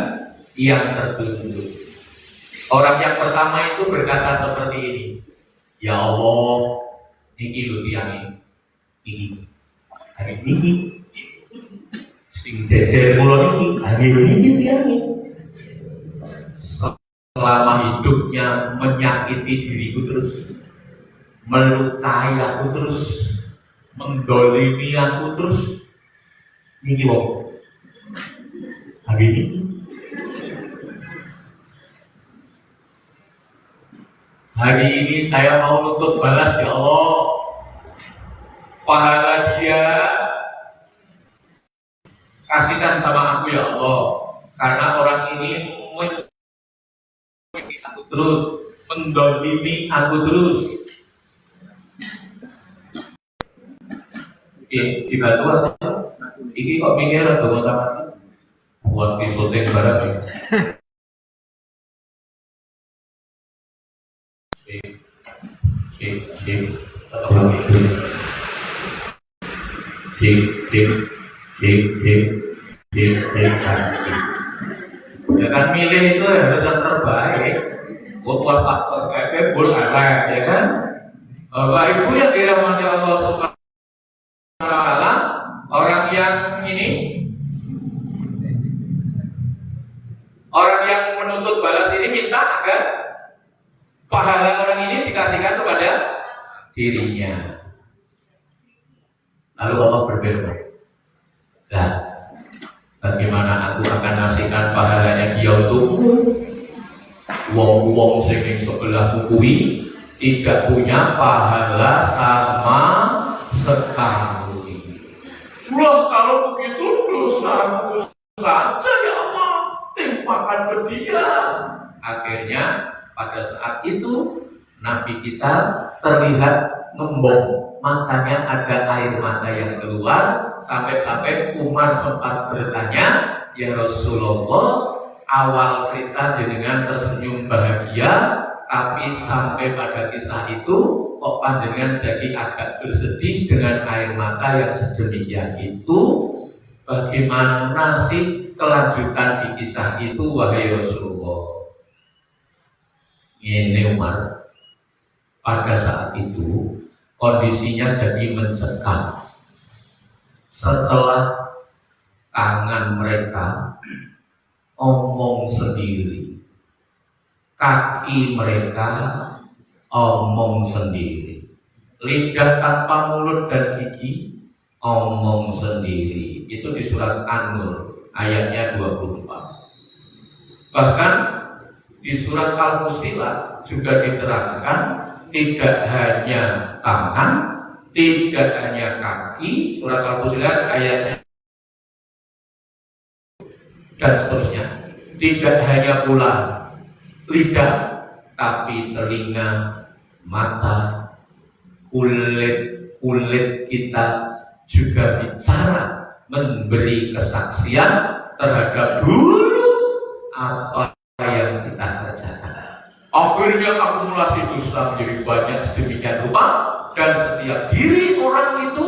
yang tertunduk. Orang yang pertama itu berkata seperti ini, ya Allah, niki lho tiyang iki. Hari niki sing jejer kula niki, hari niki tiyang iki. Selama hidupnya menyakiti diriku terus, melukai aku terus, mendolimi aku terus, niki wong. Hari ini hari ini saya mau nuntut balas ya Allah, pahala dia kasihkan sama aku ya Allah, karena orang ini menyakiti aku terus, mendolimi aku terus. Oke, dibantu atau ini kok mikir atau mati buat disotek barang ya. Ya kan milih itu harus yang terbaik. Puas faktor kayak bol elek ya kan. Bapak Ibu yang dirahmati Allah Subhanahu wa taala, orang yang menuntut balas ini minta agar pahala orang ini dikasihkan kepada dirinya. Lalu Allah berfirman, "Lah, bagaimana aku akan ngasihkan pahalanya dia untukmu? Wong-wong sing sebelah kuwi tidak punya pahala sama sekali." Wah, kalau begitu dosaku saja ya Allah, timpakan ke dia. Akhirnya pada saat itu Nabi kita terlihat ngembong, matanya ada air mata yang keluar, sampai-sampai Umar sempat bertanya, ya Rasulullah, awal cerita dengan tersenyum bahagia, tapi sampai pada kisah itu kok panjenengan jadi agak bersedih dengan air mata yang sedemikian itu. Bagaimana sih kelanjutan di kisah itu wahai Rasulullah? Ini Umar, pada saat itu kondisinya jadi mencekam. Setelah tangan mereka omong sendiri, kaki mereka omong sendiri. Lidah tanpa mulut dan gigi, omong sendiri. Itu di surat An-Nur ayatnya 24. Bahkan di surat Al-Fussilat juga diterangkan tidak hanya tangan, tidak hanya kaki, surat Al-Fussilat ayatnya dan seterusnya. Tidak hanya pula lidah, tapi telinga, mata, kulit kita juga bicara, memberi kesaksian terhadap dulu apa yang kita kerjakan. Akhirnya akumulasi dosa menjadi banyak sedemikian rupa, dan setiap diri orang itu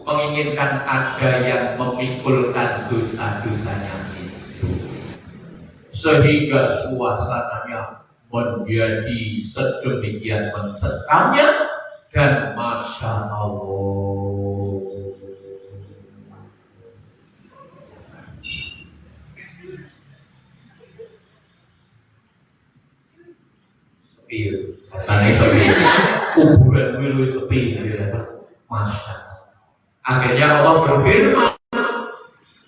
menginginkan ada yang memikulkan dosa-dosanya itu, sehingga suasananya menjadi sedemikian mencekamnya. Dan Masya Allah, sepi, kuburan dulu sepi, Masya Allah. Akhirnya Allah berfirman,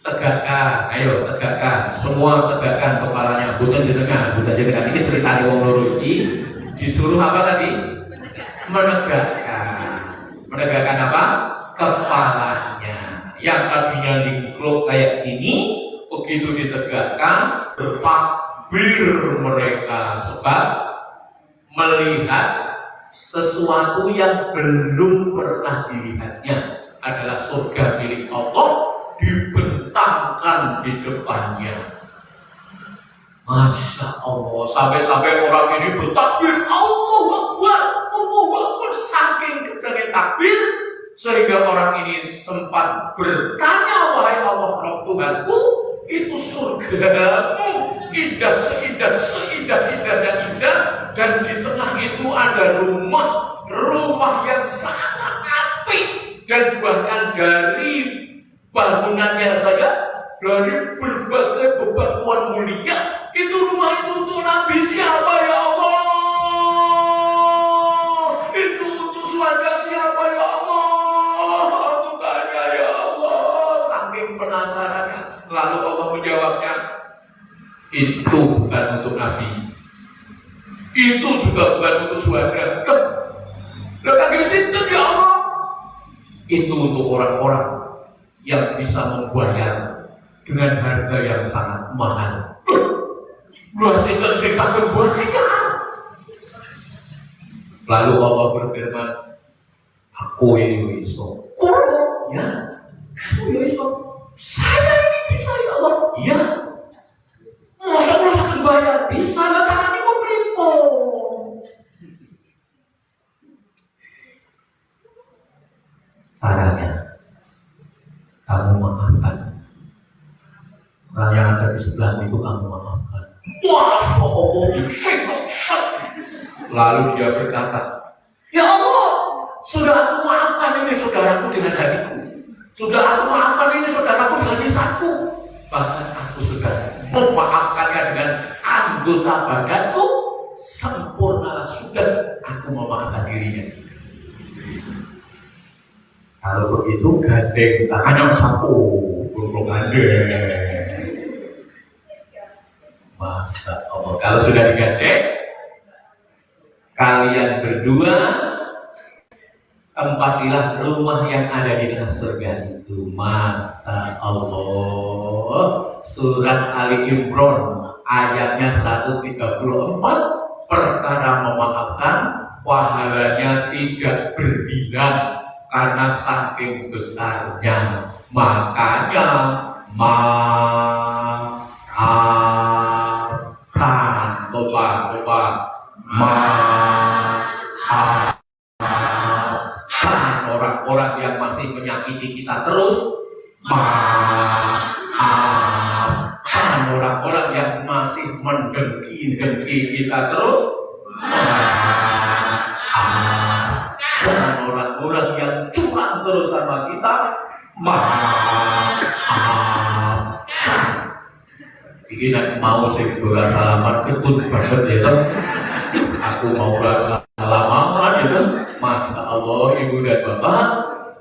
tegakkan, ayo tegakkan, semua tegakkan kepalanya, bukan jenengan. Ini cerita di wong loro ini disuruh apa tadi? Menegakkan apa? Kepalanya. Yang tadinya lingkup kayak ini, begitu ditegakkan, bertakbir mereka sebab melihat sesuatu yang belum pernah dilihatnya, adalah surga milik Allah dibentangkan di depannya. Masya Allah, sampai-sampai orang ini bertakbir Allahu Akbar, Allahu Akbar, saking kencangnya takbir sehingga orang ini sempat bertanya, wahai Allah Rabb Tuhanku, itu surgamu indah dan di tengah itu ada rumah yang sangat apik, dan bahkan dari bangunannya saja, dari berbagai bebatuan mulia, itu rumah itu untuk Nabi siapa ya Allah? Itu untuk surga siapa ya Allah? Aku tanya ya Allah, saking penasarannya. Lalu Allah menjawabnya, itu bukan untuk Nabi, itu juga bukan untuk surga. Lepas itu ya Allah, itu untuk orang-orang yang bisa membayar dengan harga yang sangat mahal. Luasnya siksa berbayar. Lalu Allah berfirman, aku ini iso. Kok ya? Kamu iso? Saya ini bisa ya Allah. Iya. Masa bayar bisa, nggak caranya kok pripo. Caranya kamu maafkan orang yang ada di sebelah itu, kamu maafkan. Masya Allah, lalu dia berkata, ya Allah, sudah aku maafkan ini saudaraku dengan hatiku, sudah aku maafkan ini saudaraku dengan lisanku, bahkan aku sudah memaafkannya dengan anggota badanku, sempurna sudah aku memaafkan dirinya. Kalau begitu gandeng tangannya sapu, belum gandeng. Masya Allah, kalau sudah digandeng, kalian berdua tempatilah rumah yang ada di dalam surga itu. Masya Allah. Surat Ali Imran ayatnya 134, perkara memaafkan pahalanya tidak berbilang karena saking besarnya. Makanya maafkan, maafkan orang-orang yang masih menyakiti kita terus, maafkan orang-orang yang masih mendengki kita terus, maafkan orang-orang yang curang terus sama kita, maafkan. Ini nak mau sih bola salaman ketut banget ya kan? Aku mau bersalaman gitu. Masya Allah Ibu dan Bapak,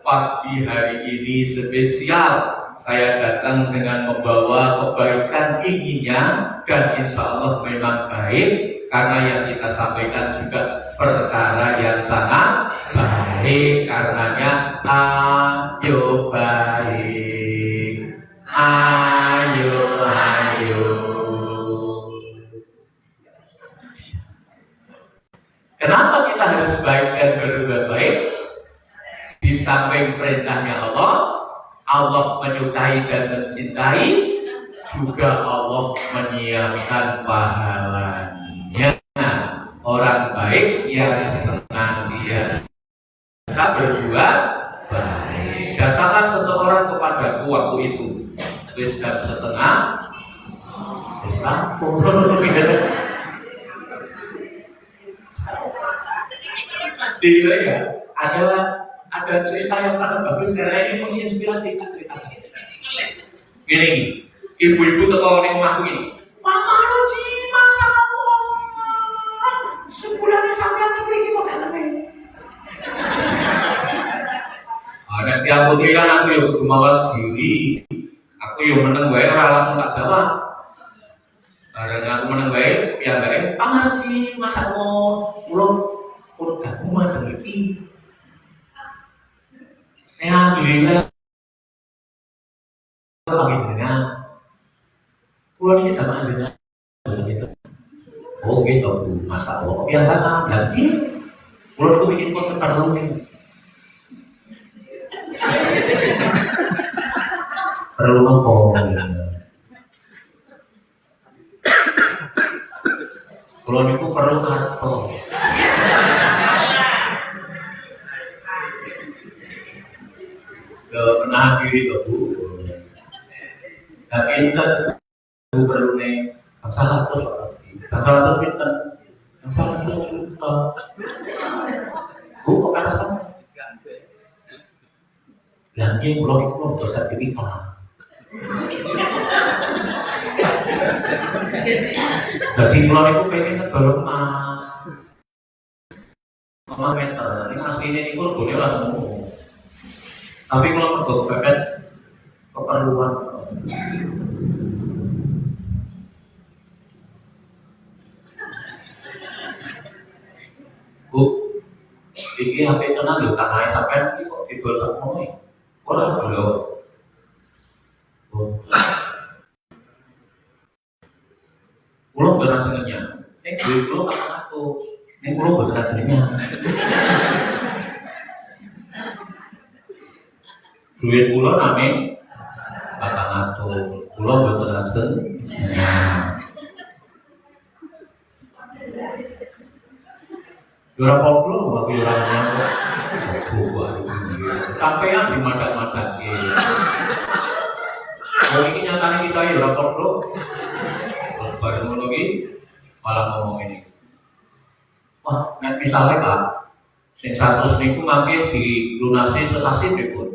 pagi hari ini spesial. Saya datang dengan membawa kebaikan inginnya, dan insya Allah memang baik, karena yang kita sampaikan juga perkara yang sangat baik. Karenanya ayo baik, ayo ayo. Kenapa kita harus baik dan berbuat baik? Di samping perintahnya Allah, Allah menyukai dan mencintai, juga Allah menyiapkan pahalanya. Orang baik yang senantiasa berbuat baik. Datanglah seseorang kepadaku waktu itu, wis jam setengah, wis rampung. Iya ya, ada cerita yang sangat bagus karena ini menginspirasi cerita. Gini, ibu-ibu teko ning omahku ini. Mama Roji, masa Allah. Sebulan sampean tak mriki kok daleme. Ada tiap putri kan aku yo kudu mawas diri. Aku yo meneng wae ora langsung tak jawab. Bareng aku meneng wae, piyambake, "Pangan sih, masa Allah, kula pun gabung macam iki." Alhamdulillah. Pagi dengan pulau ini sama aja gitu. Oh gitu, masa Allah yang mana ganti pulau itu bikin konten baru perlu ngomong. Pulau itu perlu kartu. Menahan diri ke Bu. Tapi itu perlu nih, bangsa 100 pinter, bangsa 100 juta. Bu kok kata sama? Lagi belum untuk sertifikat. Jadi pulau itu pengen negara mah meter, ini aslinya ini pun boleh lah semua. Tapi kalau perlu pepet keperluan. Bu, ini HP tenang lho, tak naik sampai ini kok dijual tak mau nih. Orang belum. Pulau berhasilnya, ini pulau tak aku, ini pulau berhasilnya. Duit pulau name bakal ngatur, pulau berhasil. Berapa pulau bagi orangnya? Sampai yang dimadak-madak. Kalau ini nyatanya kisah ya berapa pulau? Terus baru lagi malah ngomong ini. Wah, nek misalnya Pak, sing 100 niku mangke dilunasi sesasi pripun?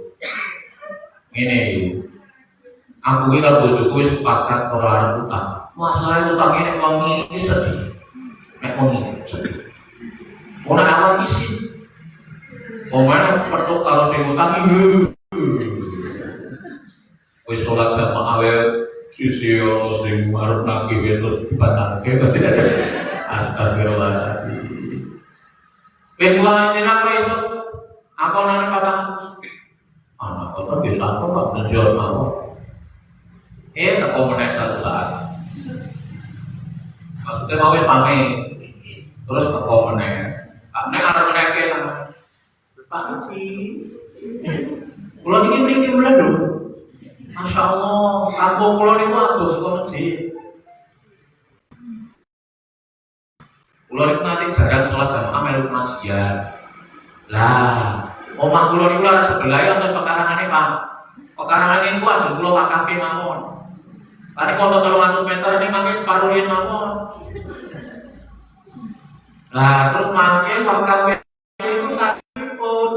Ngene iki. Aku iki karo bojoku wis sepakat ora arep utang. Masalah utang ini wong iki sedih. Nek wong iki sedih. Ora awak isi. Wong mana perlu karo sing utang iki. Wis salat jamaah wae sisi ono sing arep nagih terus dibatalke. Astagfirullahaladzim. Kecuali jenang iso apa nang patang anak kota bisa apa pak menjual mau teko meneh satu saat maksudnya mau wis pamit terus teko meneh nek arep menehke nang Pak Haji kula niki mriki mulai lho Masya Allah kampung kula niku adoh saka masjid kula niku nanti jarang sholat jamaah melu pengajian lah omah kula niku ora sebelah wonten pekarangane Pak. Pekarangane niku ajeng kula wakafke mawon. Paling kalau 300 meter ini mangke separuh yen mawon. Lah terus mangke wakafke niku sakipun.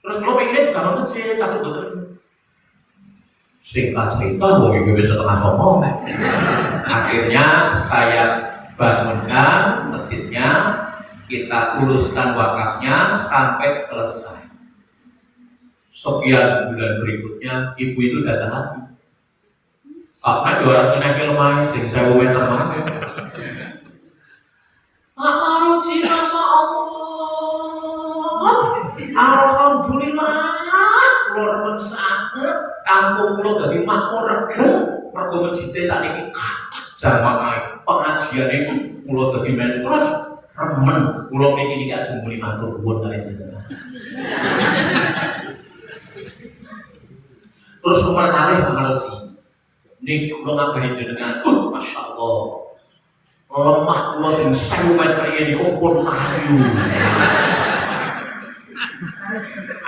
Terus kula pikir juga ono masjid satu betul. Singkat cerita wong iki wis setengah somo. Akhirnya saya bangunkan masjidnya kita uruskan wakafnya sampai selesai. Sekian bulan berikutnya ibu itu datang lagi. Pak, juara kena kilomay, sing 1000 meter mana? Pak Maruji, masya Allah, alhamdulillah, keluar sangat, kampung pulau dari makmur regeng, mergo masjidnya saat ini kapak jamaah pengajian itu pulau dari men terus remen pulau ini aja mulai mantul buat kalian jenengan. Terus nomor kali Pak Maruji. Ini kalau ngabarin jenengan, masya Allah, lemah kalau sing 1000 meter ini ukur layu.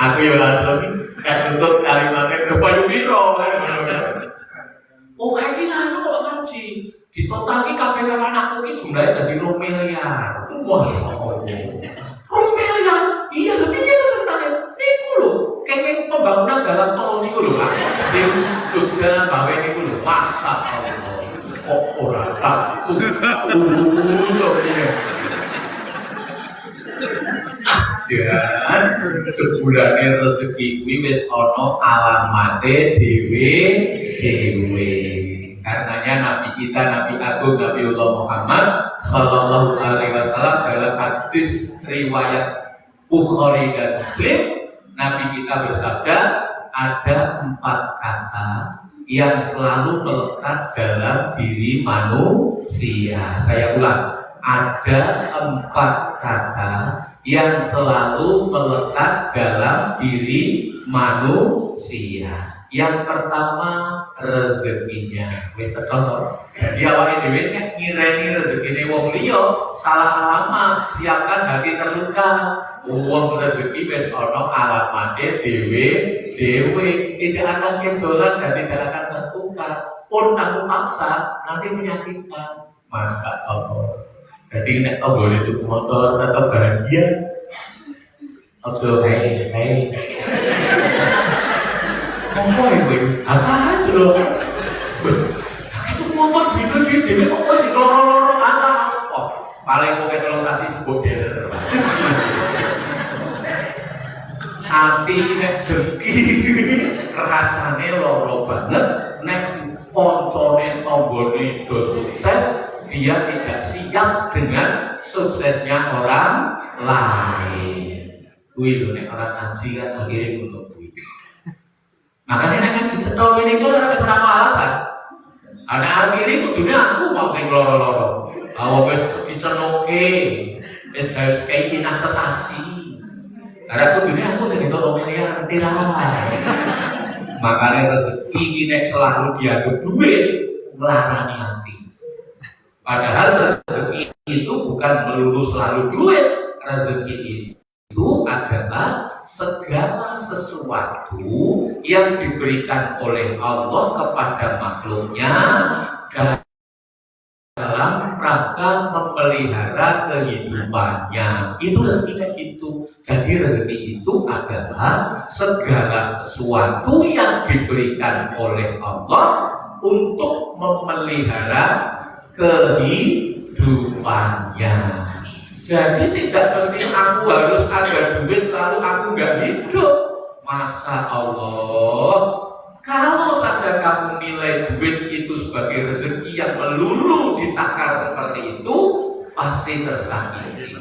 Aku ya langsung kan tutup kalimatnya berpayu biro. Oh kayak gini lalu Pak Maruji, di total ini KPK anakku ini jumlahnya jadi 2 miliar. Masya Allah, 2 miliar, iya lebih gitu ceritanya. Ini loh, kayak pembangunan jalan tol ini loh Pak. Sing Jogja bawe niku lho, masa Allah. Kok ora takut. Jangan sebulane rezeki kuwi wis ana alamate dhewe. Karenanya Nabi kita, Nabi Agung, Nabiullah Muhammad Sallallahu Alaihi Wasallam dalam hadis riwayat Bukhari dan Muslim, Nabi kita bersabda, ada 4 kata yang selalu melekat dalam diri manusia. Saya ulang, ada 4 kata yang selalu melekat dalam diri manusia. Yang pertama, rezekinya. Wis cetha. Jadi awake dhewe nek ngireni rezekine wong liya, salah alamat, siapkan hati terluka. Wong rezeki wis ana alamate dhewe. Tidak akan kezolan dan tidak akan tertukar. Pun aku paksa, nanti menyakitkan. Masa Allah. Jadi nek boleh tuku motor tetap bahagia. Ojo hei. Apa itu? Apa itu loh? Itu motor gitu dia kok sih loro-loro anak apa? Paling mau ketelosasi cukup dealer. Hati nek dengki rasane loro banget. Nek koncone tanggane do sukses, dia tidak siap dengan suksesnya orang lain. Kuwi lho nek orang ngaji kan akhirnya ngono kuwi. Makanya nek ngaji cetha ini kan ora wis ora alasan. Ana akhire kudune aku mau sing loro-loro. Awak wis dicenoke, wis keinginan sesasi. Karena kudune aku sing entuk miliar tirangan. Makanya rezeki iki nek selalu dianggap duit nglarani hati. Padahal rezeki itu bukan melulu selalu duit. Rezeki itu adalah segala sesuatu yang diberikan oleh Allah kepada makhluknya dalam rangka memelihara kehidupannya. Itu rezekinya gitu. Jadi rezeki itu adalah segala sesuatu yang diberikan oleh Allah untuk memelihara kehidupannya. Jadi tidak mesti aku harus ada duit lalu aku nggak hidup. Masa Allah, kalau saja kamu nilai duit itu sebagai rezeki yang melulu ditakar seperti itu, pasti tersakiti.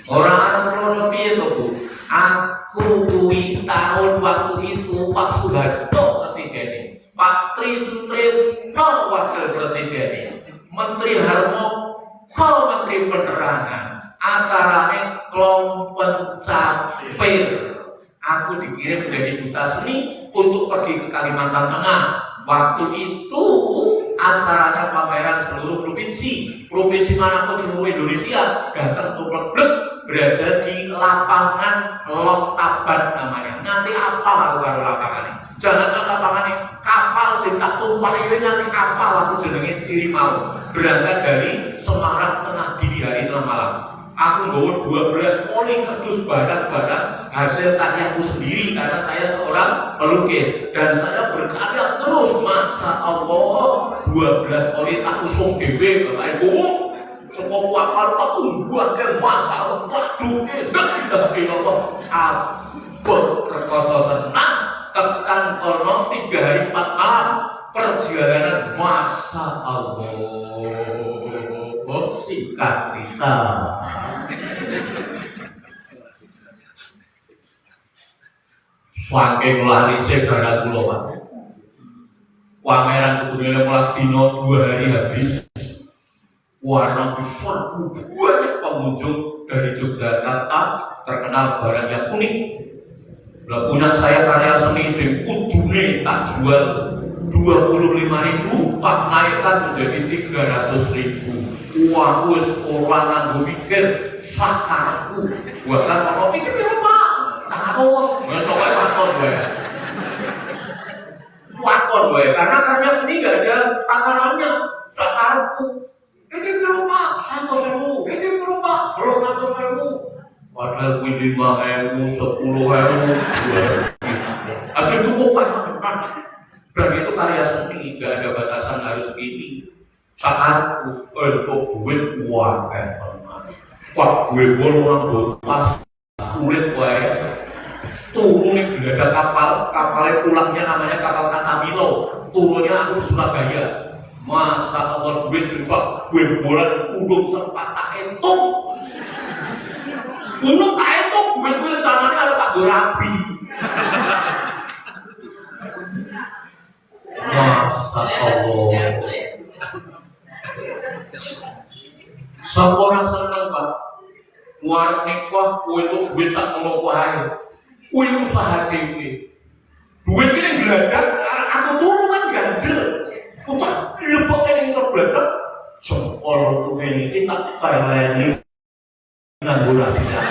Orang Arab loro piye to, Bu? Aku kuwi tahun waktu itu Pak Soeharto presiden, Pak Tri Sutrisno wakil presiden, Menteri Harmoko Menteri Penerangan. Acaranya Klompen Capir. Aku dikirim dari Duta Seni untuk pergi ke Kalimantan Tengah. Waktu itu acaranya pameran seluruh provinsi manapun seluruh Indonesia datang untuk berada di lapangan Loktaban namanya. Nanti apa aku baru lapangannya? Jangan lapangannya kapal sing tak tumpah ini nanti kapal aku jenenge Sirimau. Berangkat dari Semarang tengah dini hari tengah malam. Aku bawa 12 koli kardus barang-barang hasil karyaku sendiri karena saya seorang pelukis dan saya berkarya terus. Masa Allah 12 koli tak usung dewe Bapak Ibu Cukup wakal patungguan ke masalah waduh tidak ilah abot rekoso tenang tekan kono 3 hari 4 malam perjalanan masa Allah singkat cerita saking larise barang kula Pak pameran kudune 15 dino 2 hari habis warna besar banyak pengunjung dari Yogyakarta terkenal barang yang unik. Lah punya saya karya seni sing kudune tak jual 25.000 tak naikkan menjadi 300.000. Wah wis ora nganggo mikir sakarku. Bukan kalau mikir ya Pak. Tak harus ngono wae wakon wae. Wakon wae karena karya seni enggak ada takarannya sakarku. Ini kalau Pak, 100.000, ini kalau Pak, 200.000. Padahal kuwi 5.000, 10.000, asal cukup Pak. Dan itu karya seni, nggak ada batasan harus ini. Saat untuk duit uang Pak, gue bolong pas kulit gue turunnya gila ada kapalnya pulangnya namanya kapal Katamilo, turunnya aku Surabaya. Masa Allah duit sifat gue bolan udung sempat tak entuk udung tak entuk gue rencananya ada Pak Gorabi Masa Allah seorang senang Pak warna nikah gue itu duit sak ngomong gue usaha dewe duit ini geladak aku turun kan ganjel utak leboknya yang sebelah jempol ini tak paraleli nganggo rapi tak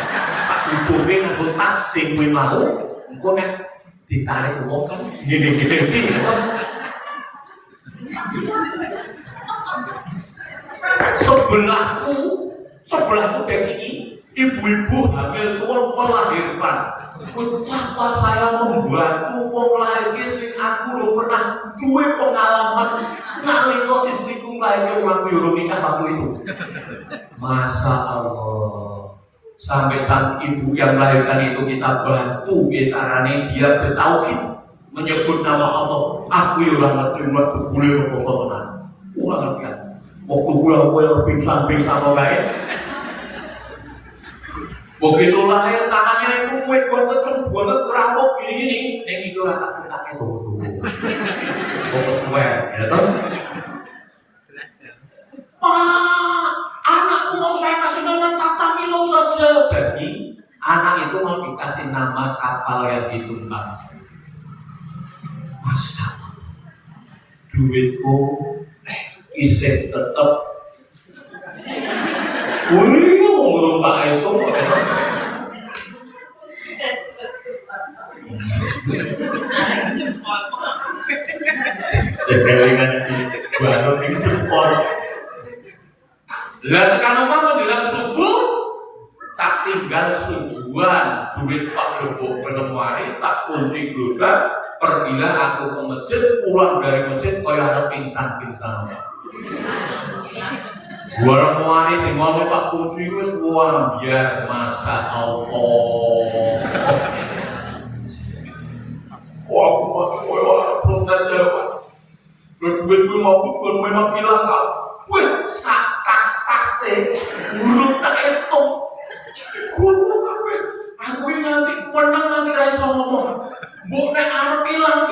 hubungi nganggo tas sing gue mau engko nek ditarik wong kan gini sebelahku kayak ini ibu-ibu hamil tua melahirkan betapa saya membantu wong lahir sing aku lho pernah duwe pengalaman nalika istriku lahir aku yo nikah waktu itu. Masya Allah. Sampai saat ibu yang melahirkan itu kita bantu carane dia bertauhid menyebut nama Allah. Aku yo ora ngerti metu boleh apa tenan. Ora ngerti. Waktu gue pingsan wae. Begitu lahir tangannya itu kuat banget keramuk gini yang itu rata ceritanya tuh fokus ya toh Pak anakku mau saya kasih nama Katamilo saja jadi anak itu mau dikasih nama kapal yang ditumpang Masya Allah duitku isek tetep wih ngomong Pak itu sekelingan di baru di jempol lah tekan omah menjelang subuh tak tinggal subuhan duit Pak Lebok penemuari tak kunci gelodak pergilah aku ke masjid pulang dari masjid kaya harap pingsan Buat muari sing ngomong Pak kunci wis wah biar Masya Allah. Wah, protes ya Pak. Duit gue mau tujuan memang hilang Pak. Wih, tas-tasnya buruk tak hitung. Gue apa? Aku nanti menang nanti rasa ngomong. Gue nek arep hilang